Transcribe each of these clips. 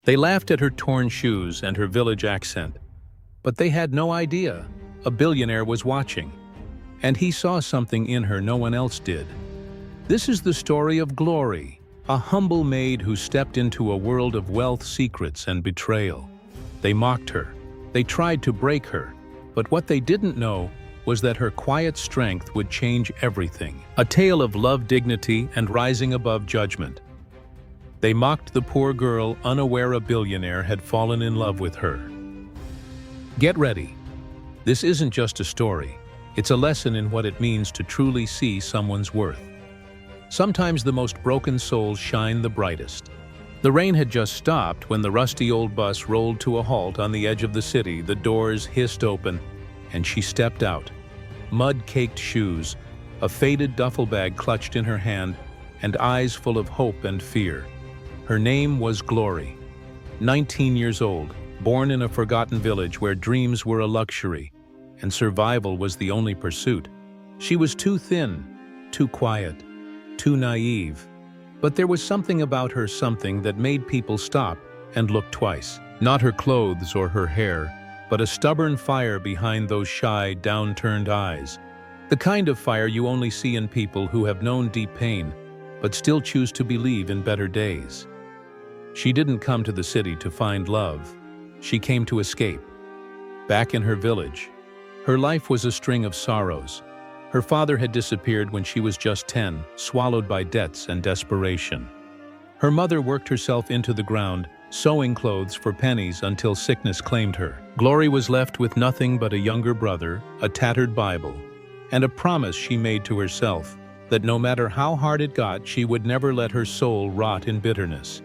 They laughed at her torn shoes and her village accent. But they had no idea a billionaire was watching. And he saw something in her no one else did. This is the story of Glory, a humble maid who stepped into a world of wealth, secrets, and betrayal. They mocked her. They tried to break her. But what they didn't know was that her quiet strength would change everything. A tale of love, dignity, and rising above judgment. They mocked the poor girl, unaware a billionaire had fallen in love with her. Get ready. This isn't just a story. It's a lesson in what it means to truly see someone's worth. Sometimes the most broken souls shine the brightest. The rain had just stopped when the rusty old bus rolled to a halt on the edge of the city. The doors hissed open, and she stepped out. Mud-caked shoes, a faded duffel bag clutched in her hand, and eyes full of hope and fear. Her name was Glory. 19 years old, born in a forgotten village where dreams were a luxury, and survival was the only pursuit. She was too thin, too quiet, too naive. But there was something about her, something that made people stop and look twice. Not her clothes or her hair, but a stubborn fire behind those shy, downturned eyes. The kind of fire you only see in people who have known deep pain, but still choose to believe in better days. She didn't come to the city to find love. She came to escape. Back in her village, her life was a string of sorrows. Her father had disappeared when she was just 10, swallowed by debts and desperation. Her mother worked herself into the ground, sewing clothes for pennies until sickness claimed her. Glory was left with nothing but a younger brother, a tattered Bible, and a promise she made to herself that no matter how hard it got, she would never let her soul rot in bitterness.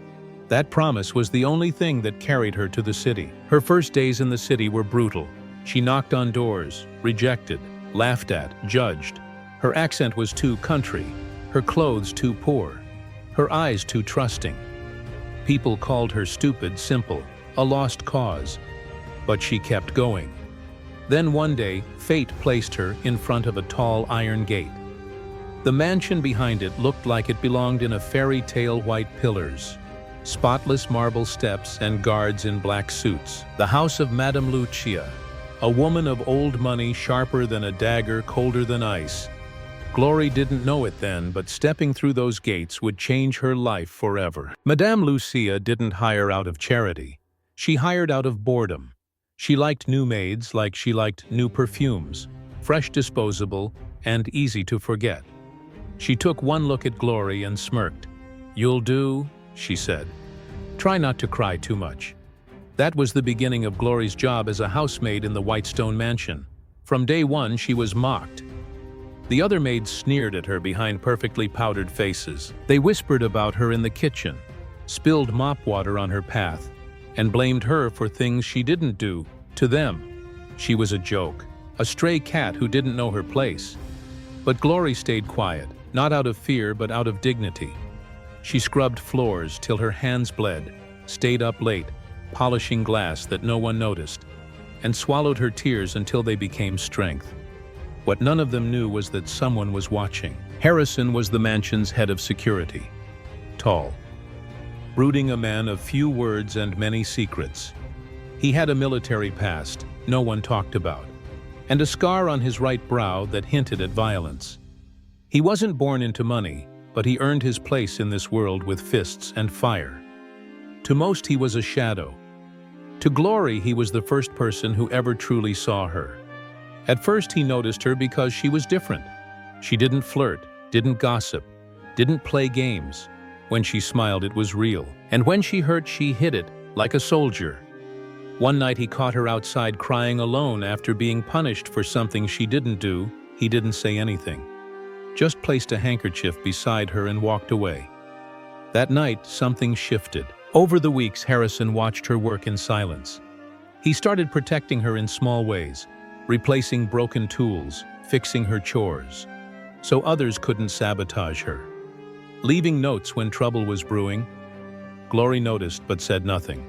That promise was the only thing that carried her to the city. Her first days in the city were brutal. She knocked on doors, rejected, laughed at, judged. Her accent was too country, her clothes too poor, her eyes too trusting. People called her stupid, simple, a lost cause. But she kept going. Then one day, fate placed her in front of a tall iron gate. The mansion behind it looked like it belonged in a fairy tale. White pillars, spotless marble steps, and guards in black suits. The house of Madame Lucia, a woman of old money, sharper than a dagger, colder than ice. Glory didn't know it then, but stepping through those gates would change her life forever. Madame Lucia didn't hire out of charity. She hired out of boredom. She liked new maids like she liked new perfumes, fresh, disposable, and easy to forget. She took one look at Glory and smirked. "You'll do," she said. "Try not to cry too much." That was the beginning of Glory's job as a housemaid in the Whitestone mansion. From day one, she was mocked. The other maids sneered at her behind perfectly powdered faces. They whispered about her in the kitchen, spilled mop water on her path, and blamed her for things she didn't do. To them, she was a joke, a stray cat who didn't know her place. But Glory stayed quiet, not out of fear but out of dignity. She scrubbed floors till her hands bled, stayed up late, polishing glass that no one noticed, and swallowed her tears until they became strength. What none of them knew was that someone was watching. Harrison was the mansion's head of security. Tall, brooding, a man of few words and many secrets. He had a military past no one talked about, and a scar on his right brow that hinted at violence. He wasn't born into money, but he earned his place in this world with fists and fire. To most, he was a shadow. To Glory, he was the first person who ever truly saw her. At first, he noticed her because she was different. She didn't flirt, didn't gossip, didn't play games. When she smiled, it was real. And when she hurt, she hid it, like a soldier. One night, he caught her outside crying alone after being punished for something she didn't do. He didn't say anything, just placed a handkerchief beside her and walked away. That night, something shifted. Over the weeks, Harrison watched her work in silence. He started protecting her in small ways, replacing broken tools, fixing her chores, so others couldn't sabotage her. Leaving notes when trouble was brewing. Glory noticed but said nothing.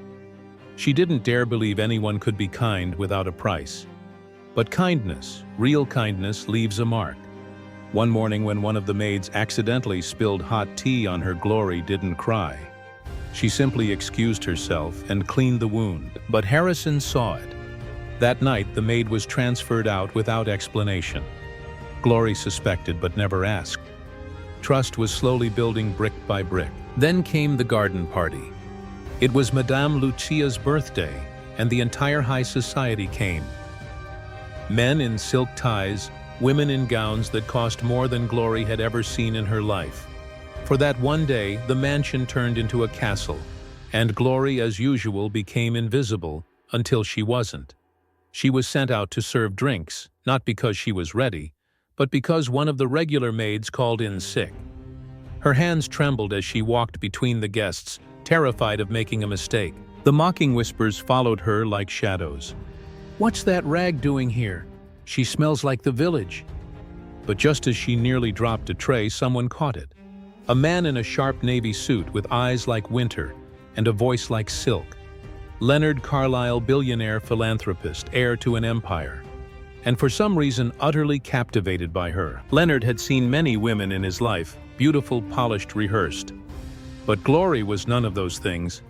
She didn't dare believe anyone could be kind without a price. But kindness, real kindness, leaves a mark. One morning when one of the maids accidentally spilled hot tea on her, Glory didn't cry. She simply excused herself and cleaned the wound, but Harrison saw it. That night, the maid was transferred out without explanation. Glory suspected but never asked. Trust was slowly building brick by brick. Then came the garden party. It was Madame Lucia's birthday, and the entire high society came. Men in silk ties, women in gowns that cost more than Glory had ever seen in her life. For that one day, the mansion turned into a castle, and Glory, as usual, became invisible until she wasn't. She was sent out to serve drinks, not because she was ready, but because one of the regular maids called in sick. Her hands trembled as she walked between the guests, terrified of making a mistake. The mocking whispers followed her like shadows. "What's that rag doing here? She smells like the village." But just as she nearly dropped a tray, someone caught it. A man in a sharp navy suit with eyes like winter and a voice like silk. Leonard Carlisle, billionaire philanthropist, heir to an empire. And for some reason utterly captivated by her. Leonard had seen many women in his life, beautiful, polished, rehearsed. But Glory was none of those things.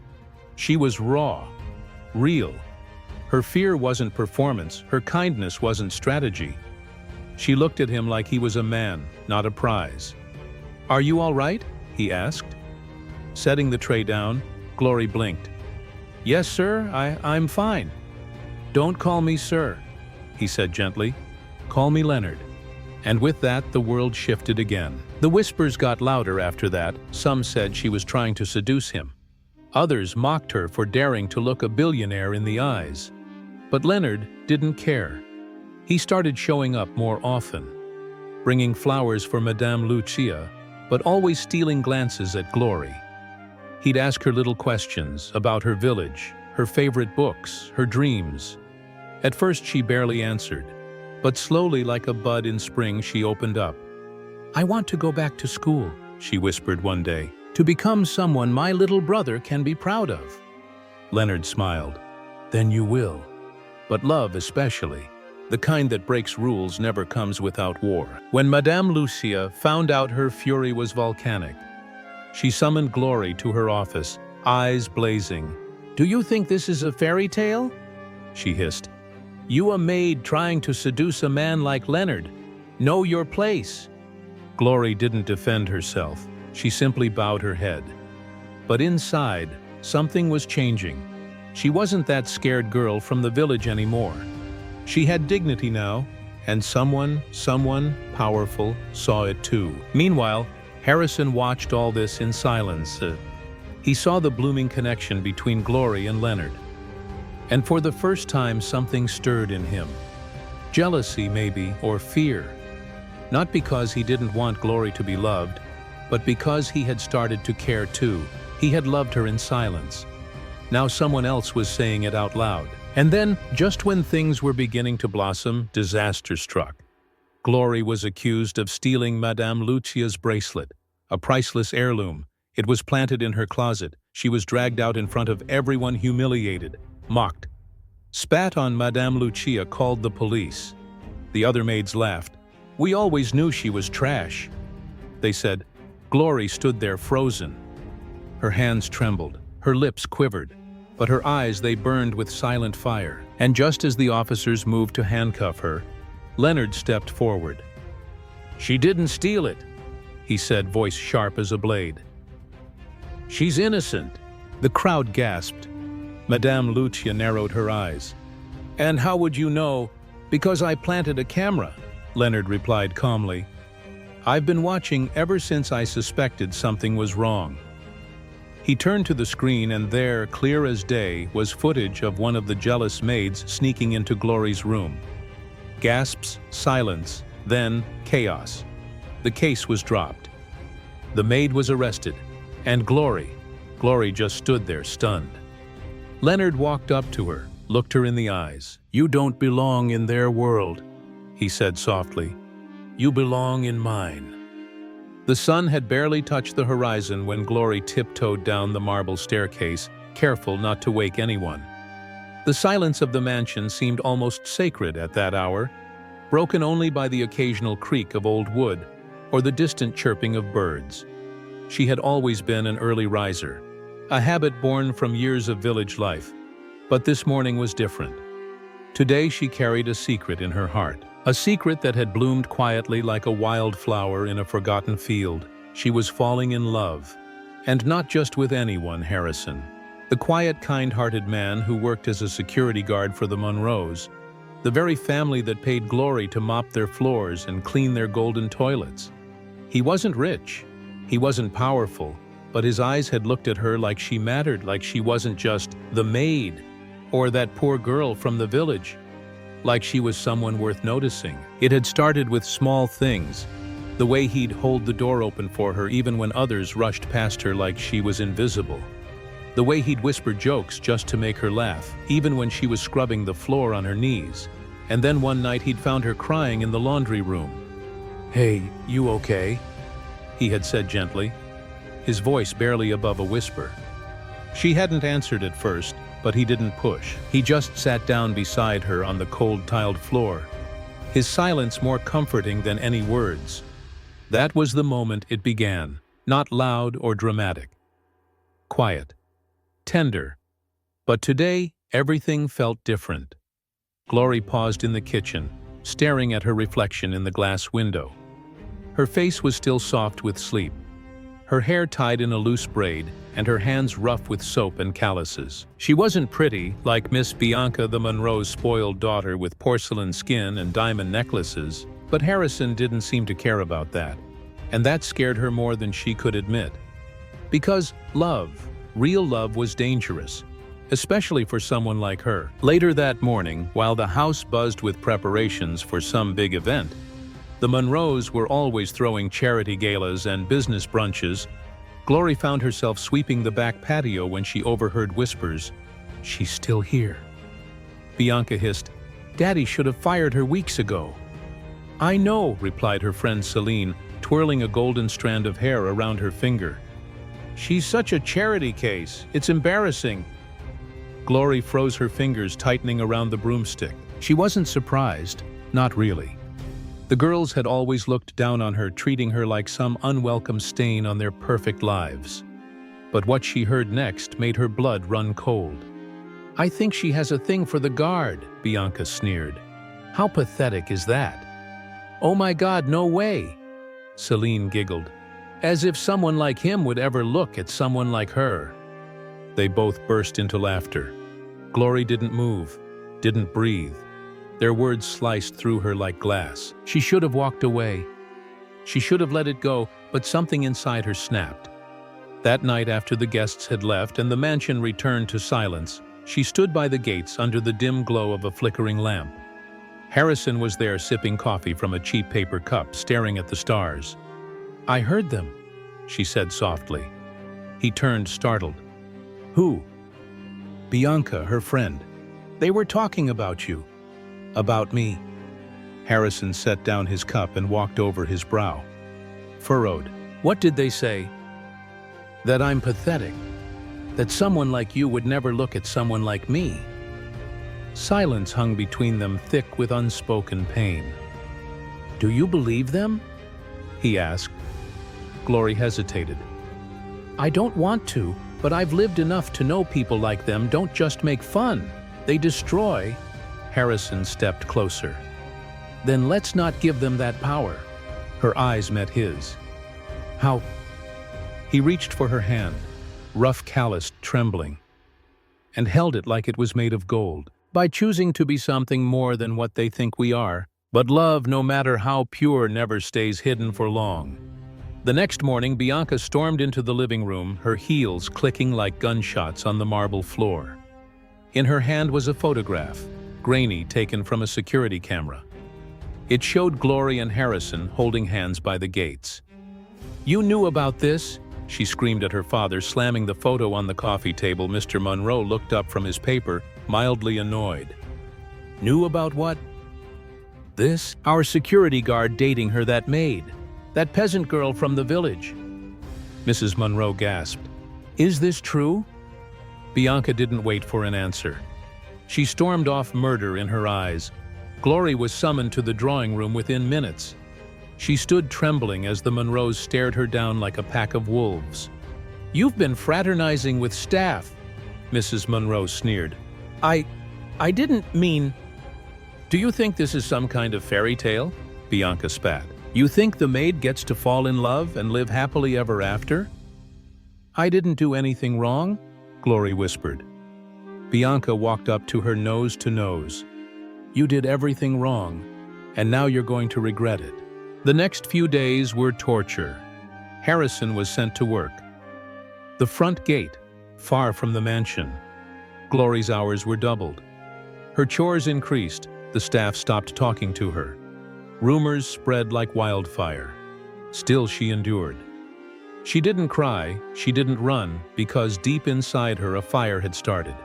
She was raw, real. Her fear wasn't performance, her kindness wasn't strategy. She looked at him like he was a man, not a prize. "Are you all right?" he asked. Setting the tray down, Glory blinked. "Yes, sir, I'm fine." "Don't call me sir," he said gently. "Call me Leonard." And with that, the world shifted again. The whispers got louder after that. Some said she was trying to seduce him. Others mocked her for daring to look a billionaire in the eyes. But Leonard didn't care. He started showing up more often, bringing flowers for Madame Lucia, but always stealing glances at Glory. He'd ask her little questions about her village, her favorite books, her dreams. At first she barely answered, but slowly, like a bud in spring, she opened up. "I want to go back to school," she whispered one day, "to become someone my little brother can be proud of." Leonard smiled. "Then you will. But love especially. The kind that breaks rules never comes without war." When Madame Lucia found out, her fury was volcanic. She summoned Glory to her office, eyes blazing. "Do you think this is a fairy tale?" she hissed. "You, a maid trying to seduce a man like Leonard. Know your place." Glory didn't defend herself. She simply bowed her head. But inside, something was changing. She wasn't that scared girl from the village anymore. She had dignity now, and someone powerful saw it too. Meanwhile, Harrison watched all this in silence. He saw the blooming connection between Glory and Leonard. And for the first time, something stirred in him. Jealousy, maybe, or fear. Not because he didn't want Glory to be loved, but because he had started to care too. He had loved her in silence. Now someone else was saying it out loud. And then, just when things were beginning to blossom, disaster struck. Glory was accused of stealing Madame Lucia's bracelet, a priceless heirloom. It was planted in her closet. She was dragged out in front of everyone, humiliated, mocked. Spat on Madame Lucia, called the police. The other maids laughed. "We always knew she was trash," they said. Glory stood there frozen. Her hands trembled, her lips quivered, but her eyes, they burned with silent fire. And just as the officers moved to handcuff her, Leonard stepped forward. "She didn't steal it," he said, voice sharp as a blade. "She's innocent." The crowd gasped. Madame Lucia narrowed her eyes. "And how would you know?" "Because I planted a camera," Leonard replied calmly. "I've been watching ever since I suspected something was wrong." He turned to the screen, and there, clear as day, was footage of one of the jealous maids sneaking into Glory's room. Gasps, silence, then chaos. The case was dropped. The maid was arrested, and Glory just stood there stunned. Leonard walked up to her, looked her in the eyes. "You don't belong in their world," he said softly. "You belong in mine." The sun had barely touched the horizon when Glory tiptoed down the marble staircase, careful not to wake anyone. The silence of the mansion seemed almost sacred at that hour, broken only by the occasional creak of old wood or the distant chirping of birds. She had always been an early riser, a habit born from years of village life. But this morning was different. Today she carried a secret in her heart, a secret that had bloomed quietly like a wild flower in a forgotten field. She was falling in love. And not just with anyone, Harrison. The quiet, kind-hearted man who worked as a security guard for the Monroes, the very family that paid Glory to mop their floors and clean their golden toilets. He wasn't rich, he wasn't powerful, but his eyes had looked at her like she mattered, like she wasn't just the maid or that poor girl from the village, like she was someone worth noticing. It had started with small things, the way he'd hold the door open for her even when others rushed past her like she was invisible. The way he'd whisper jokes just to make her laugh, even when she was scrubbing the floor on her knees. And then one night he'd found her crying in the laundry room. "Hey, you okay?" he had said gently, his voice barely above a whisper. She hadn't answered at first, but he didn't push. He just sat down beside her on the cold tiled floor, his silence more comforting than any words. That was the moment it began, not loud or dramatic. Quiet. Tender. But today, everything felt different. Glory paused in the kitchen, staring at her reflection in the glass window. Her face was still soft with sleep, her hair tied in a loose braid, and her hands rough with soap and calluses. She wasn't pretty, like Miss Bianca the Monroe's spoiled daughter with porcelain skin and diamond necklaces, but Harrison didn't seem to care about that, and that scared her more than she could admit. Because love, real love, was dangerous, especially for someone like her. Later that morning, while the house buzzed with preparations for some big event, the Monroes were always throwing charity galas and business brunches. Glory found herself sweeping the back patio when she overheard whispers, "She's still here." Bianca hissed, "Daddy should have fired her weeks ago." "I know," replied her friend Celine, twirling a golden strand of hair around her finger. "She's such a charity case, it's embarrassing." Glory froze her fingers, tightening around the broomstick. She wasn't surprised, not really. The girls had always looked down on her, treating her like some unwelcome stain on their perfect lives. But what she heard next made her blood run cold. "I think she has a thing for the guard," Bianca sneered. "How pathetic is that?" "Oh my God, no way!" Celine giggled. "As if someone like him would ever look at someone like her." They both burst into laughter. Glory didn't move, didn't breathe. Their words sliced through her like glass. She should have walked away. She should have let it go, but something inside her snapped. That night, after the guests had left and the mansion returned to silence, she stood by the gates under the dim glow of a flickering lamp. Harrison was there sipping coffee from a cheap paper cup, staring at the stars. "I heard them," she said softly. He turned, startled. "Who?" "Bianca, her friend. They were talking about you. About me." Harrison set down his cup and walked over his brow, furrowed. "What did they say?" "That I'm pathetic. That someone like you would never look at someone like me." Silence hung between them, thick with unspoken pain. "Do you believe them?" he asked. Glory hesitated. "I don't want to, but I've lived enough to know people like them don't just make fun. They destroy." Harrison stepped closer. "Then let's not give them that power." Her eyes met his. "How?" He reached for her hand, rough, calloused, trembling, and held it like it was made of gold. "By choosing to be something more than what they think we are. But love, no matter how pure, never stays hidden for long." The next morning, Bianca stormed into the living room, her heels clicking like gunshots on the marble floor. In her hand was a photograph, grainy, taken from a security camera. It showed Glory and Harrison holding hands by the gates. "You knew about this?" she screamed at her father, slamming the photo on the coffee table. Mr. Monroe looked up from his paper, mildly annoyed. "Knew about what?" "This? Our security guard dating her, that maid. That peasant girl from the village." Mrs. Monroe gasped. "Is this true?" Bianca didn't wait for an answer. She stormed off, murder in her eyes. Glory was summoned to the drawing room within minutes. She stood trembling as the Monroes stared her down like a pack of wolves. You've been fraternizing with staff, Mrs. Monroe sneered. I didn't mean... Do you think this is some kind of fairy tale? Bianca spat. You think the maid gets to fall in love and live happily ever after? I didn't do anything wrong, Glory whispered. Bianca walked up to her nose to nose. You did everything wrong, and now you're going to regret it. The next few days were torture. Harrison was sent to work. The front gate, far from the mansion. Glory's hours were doubled. Her chores increased. The staff stopped talking to her. Rumors spread like wildfire. Still she endured. She didn't cry, she didn't run, because deep inside her a fire had started,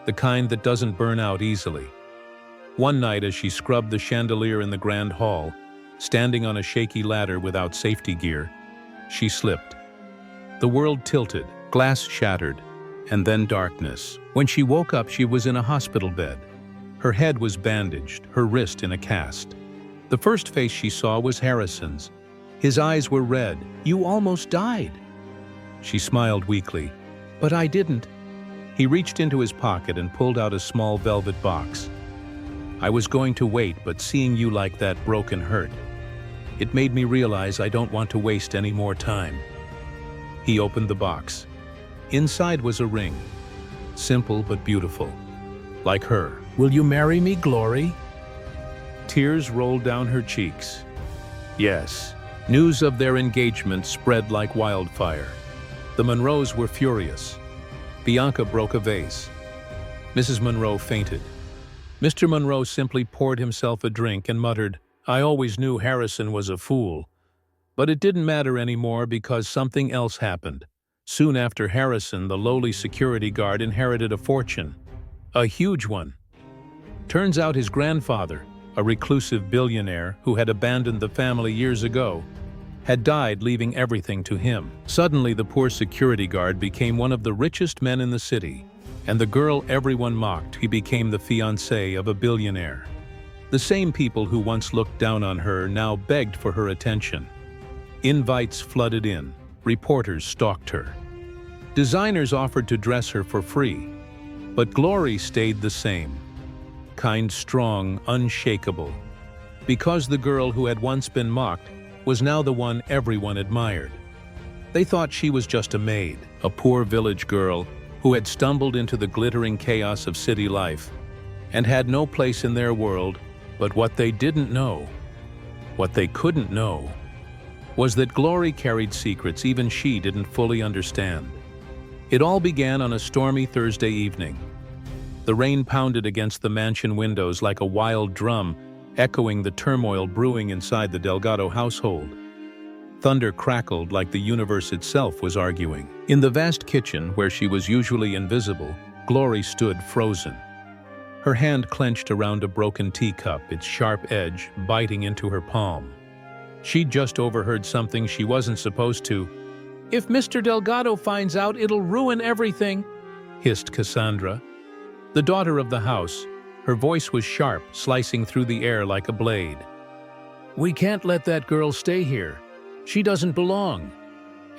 the kind that doesn't burn out easily. One night as she scrubbed the chandelier in the grand hall, standing on a shaky ladder without safety gear, she slipped. The world tilted, glass shattered, and then darkness. When she woke up, she was in a hospital bed. Her head was bandaged, her wrist in a cast. The first face she saw was Harrison's. His eyes were red. You almost died. She smiled weakly. But I didn't. He reached into his pocket and pulled out a small velvet box. I was going to wait, but seeing you like that broke and hurt. It made me realize I don't want to waste any more time. He opened the box. Inside was a ring. Simple but beautiful. Like her. Will you marry me, Glory? Tears rolled down her cheeks. Yes. News of their engagement spread like wildfire. The Monroes were furious. Bianca broke a vase. Mrs. Monroe fainted. Mr. Monroe simply poured himself a drink and muttered, I always knew Harrison was a fool. But it didn't matter anymore because something else happened. Soon after Harrison, the lowly security guard inherited a fortune. A huge one. Turns out his grandfather, a reclusive billionaire who had abandoned the family years ago, had died leaving everything to him. Suddenly the poor security guard became one of the richest men in the city, and the girl everyone mocked, he became the fiancé of a billionaire. The same people who once looked down on her now begged for her attention. Invites flooded in, reporters stalked her. Designers offered to dress her for free, but Glory stayed the same. Kind, strong, unshakable. Because the girl who had once been mocked was now the one everyone admired. They thought she was just a maid, a poor village girl who had stumbled into the glittering chaos of city life and had no place in their world. But what they didn't know, what they couldn't know, was that Glory carried secrets even she didn't fully understand. It all began on a stormy Thursday evening. The rain pounded against the mansion windows like a wild drum, echoing the turmoil brewing inside the Delgado household. Thunder crackled like the universe itself was arguing. In the vast kitchen, where she was usually invisible, Glory stood frozen. Her hand clenched around a broken teacup, its sharp edge biting into her palm. She'd just overheard something she wasn't supposed to. If Mr. Delgado finds out, it'll ruin everything, hissed Cassandra. The daughter of the house, her voice was sharp, slicing through the air like a blade. We can't let that girl stay here. She doesn't belong.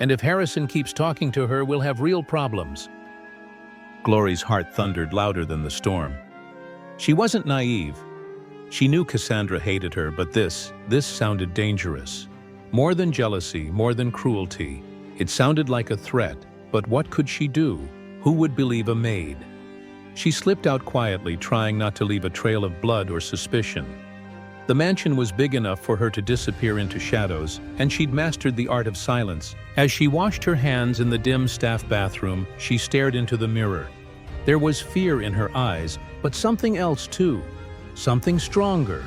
And if Harrison keeps talking to her, we'll have real problems. Glory's heart thundered louder than the storm. She wasn't naive. She knew Cassandra hated her, but this sounded dangerous. More than jealousy, more than cruelty. It sounded like a threat, but what could she do? Who would believe a maid? She slipped out quietly, trying not to leave a trail of blood or suspicion. The mansion was big enough for her to disappear into shadows, and she'd mastered the art of silence. As she washed her hands in the dim staff bathroom, she stared into the mirror. There was fear in her eyes, but something else too. Something stronger.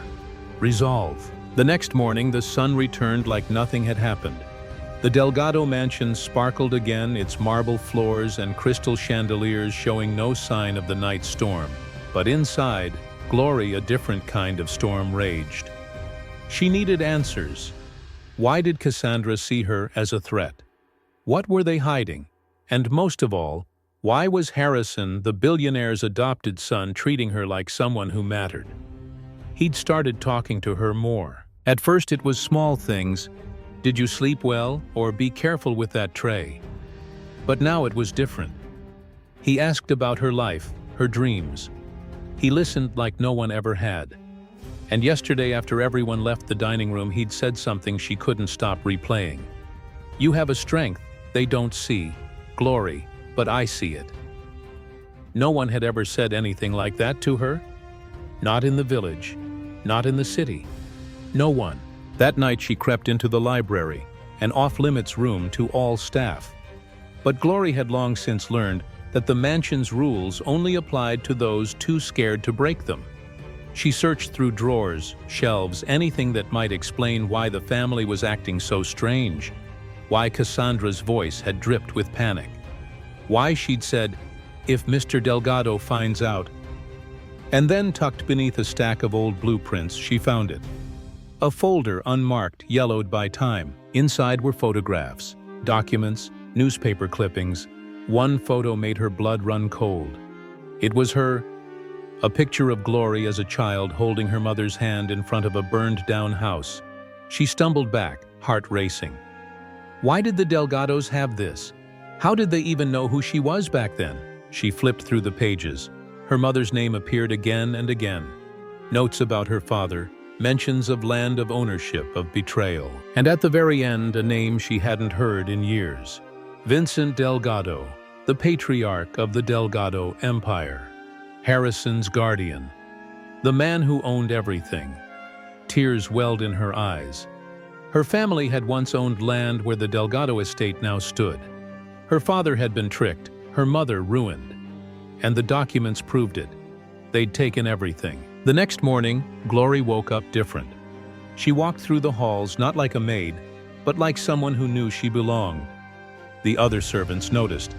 Resolve. The next morning, the sun returned like nothing had happened. The Delgado mansion sparkled again, its marble floors and crystal chandeliers showing no sign of the night storm. But inside, Glory, a different kind of storm raged. She needed answers. Why did Cassandra see her as a threat? What were they hiding? And most of all, why was Harrison, the billionaire's adopted son, treating her like someone who mattered? He'd started talking to her more. At first it was small things. Did you sleep well? Or be careful with that tray. But now it was different. He asked about her life, her dreams. He listened like no one ever had. And yesterday, after everyone left the dining room, he'd said something she couldn't stop replaying. "You have a strength they don't see, Glory, but I see it." No one had ever said anything like that to her. Not in the village, not in the city. No one. That night she crept into the library, an off-limits room to all staff. But Glory had long since learned that the mansion's rules only applied to those too scared to break them. She searched through drawers, shelves, anything that might explain why the family was acting so strange, why Cassandra's voice had dripped with panic, why she'd said, "If Mr. Delgado finds out." And then, tucked beneath a stack of old blueprints, she found it. A folder unmarked, yellowed by time. Inside were photographs, documents, newspaper clippings. One photo made her blood run cold. It was her, a picture of Glory as a child holding her mother's hand in front of a burned-down house. She stumbled back, heart racing. Why did the Delgados have this? How did they even know who she was back then? She flipped through the pages. Her mother's name appeared again and again. Notes about her father, mentions of land of ownership, of betrayal. And at the very end, a name she hadn't heard in years. Vincent Delgado, the patriarch of the Delgado Empire. Harrison's guardian. The man who owned everything. Tears welled in her eyes. Her family had once owned land where the Delgado estate now stood. Her father had been tricked, her mother ruined. And the documents proved it. They'd taken everything. The next morning, Glory woke up different. She walked through the halls not like a maid, but like someone who knew she belonged. The other servants noticed.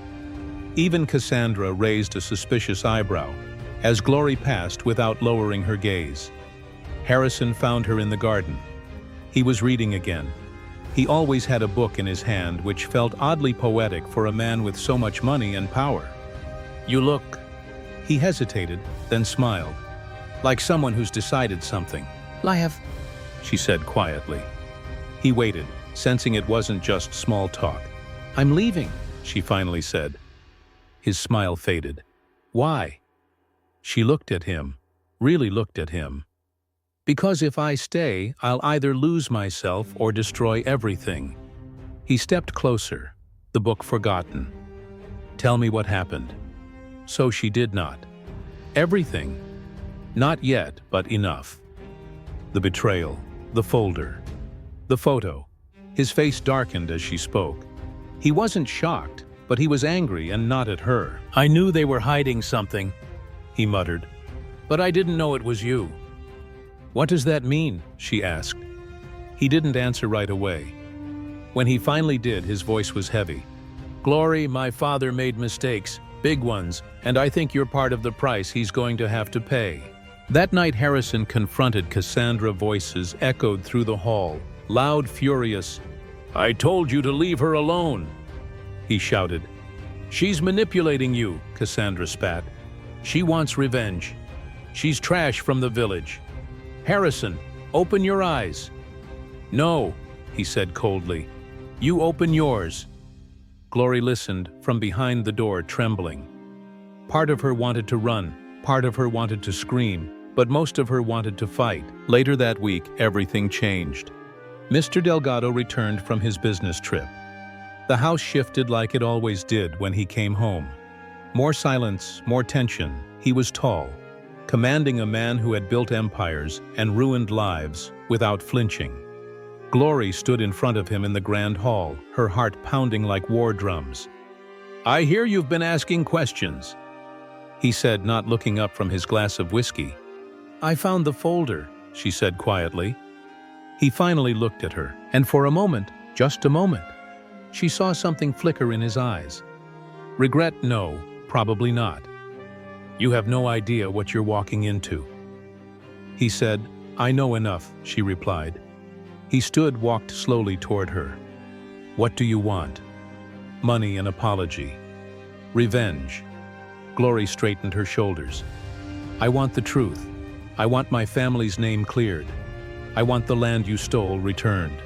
Even Cassandra raised a suspicious eyebrow as Glory passed without lowering her gaze. Harrison found her in the garden. He was reading again. He always had a book in his hand, which felt oddly poetic for a man with so much money and power. "You look..." He hesitated, then smiled, like someone who's decided something. "Live," she said quietly. He waited, sensing it wasn't just small talk. "I'm leaving," she finally said. His smile faded. "Why?" She looked at him, really looked at him. "Because if I stay, I'll either lose myself or destroy everything." He stepped closer, the book forgotten. "Tell me what happened." So she did not. Everything. Not yet, but enough. The betrayal, the folder, the photo. His face darkened as she spoke. He wasn't shocked, but he was angry and not at her. "I knew they were hiding something," he muttered, "but I didn't know it was you." "What does that mean?" she asked. He didn't answer right away. When he finally did, his voice was heavy. "Glory, my father made mistakes, big ones, and I think you're part of the price he's going to have to pay." That night Harrison confronted Cassandra. Voices echoed through the hall, loud, furious. "I told you to leave her alone," he shouted. "She's manipulating you," Cassandra spat. "She wants revenge. She's trash from the village. Harrison, open your eyes." "No," he said coldly. "You open yours." Glory listened, from behind the door, trembling. Part of her wanted to run, part of her wanted to scream, but most of her wanted to fight. Later that week, everything changed. Mr. Delgado returned from his business trip. The house shifted like it always did when he came home. More silence, more tension. He was tall, commanding, a man who had built empires and ruined lives without flinching. Glory stood in front of him in the grand hall, her heart pounding like war drums. "I hear you've been asking questions," he said, not looking up from his glass of whiskey. "I found the folder," she said quietly. He finally looked at her, and for a moment, just a moment, she saw something flicker in his eyes. Regret? No, probably not. "You have no idea what you're walking into," he said. "I know enough," she replied. He stood, walked slowly toward her. "What do you want?" "Money and apology. Revenge." Glory straightened her shoulders. "I want the truth. I want my family's name cleared. I want the land you stole returned."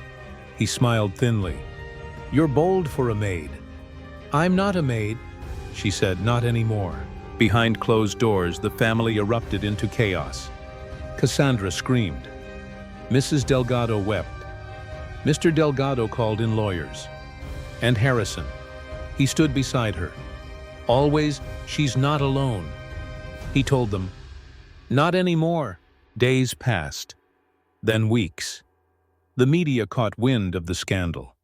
He smiled thinly. "You're bold for a maid." "I'm not a maid," she said, "not anymore." Behind closed doors, the family erupted into chaos. Cassandra screamed. Mrs. Delgado wept. Mr. Delgado called in lawyers. And Harrison. He stood beside her. "Always, she's not alone." He told them, "Not anymore." Days passed. Then weeks. The media caught wind of the scandal.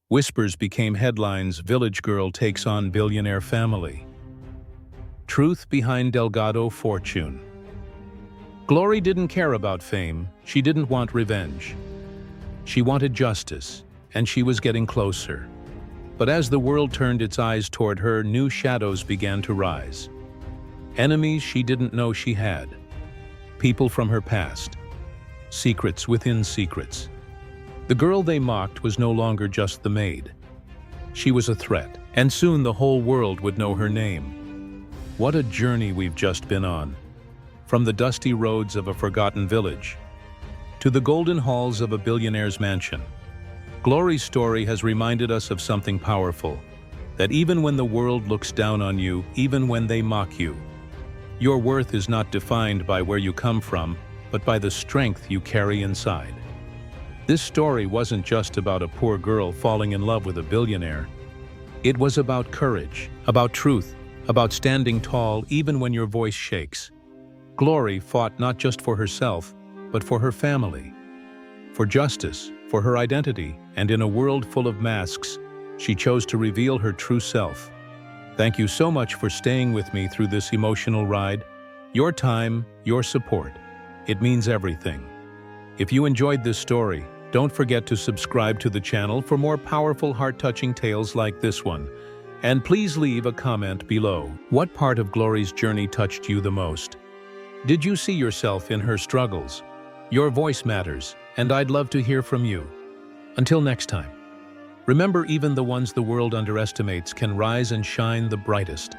Whispers became headlines: "Village girl takes on billionaire family." Truth behind Delgado fortune. Glory didn't care about fame. She didn't want revenge. She wanted justice, and she was getting closer. But as the world turned its eyes toward her, new shadows began to rise. Enemies she didn't know she had. People from her past. Secrets within secrets. The girl they mocked was no longer just the maid. She was a threat, and soon the whole world would know her name. What a journey we've just been on. From the dusty roads of a forgotten village to the golden halls of a billionaire's mansion. Glory's story has reminded us of something powerful, that even when the world looks down on you, even when they mock you, your worth is not defined by where you come from, but by the strength you carry inside. This story wasn't just about a poor girl falling in love with a billionaire. It was about courage, about truth, about standing tall even when your voice shakes. Glory fought not just for herself, but for her family, for justice, for her identity, and in a world full of masks, she chose to reveal her true self. Thank you so much for staying with me through this emotional ride. Your time, your support, it means everything. If you enjoyed this story, don't forget to subscribe to the channel for more powerful, heart-touching tales like this one. And please leave a comment below. What part of Glory's journey touched you the most? Did you see yourself in her struggles? Your voice matters, and I'd love to hear from you. Until next time, remember, even the ones the world underestimates can rise and shine the brightest.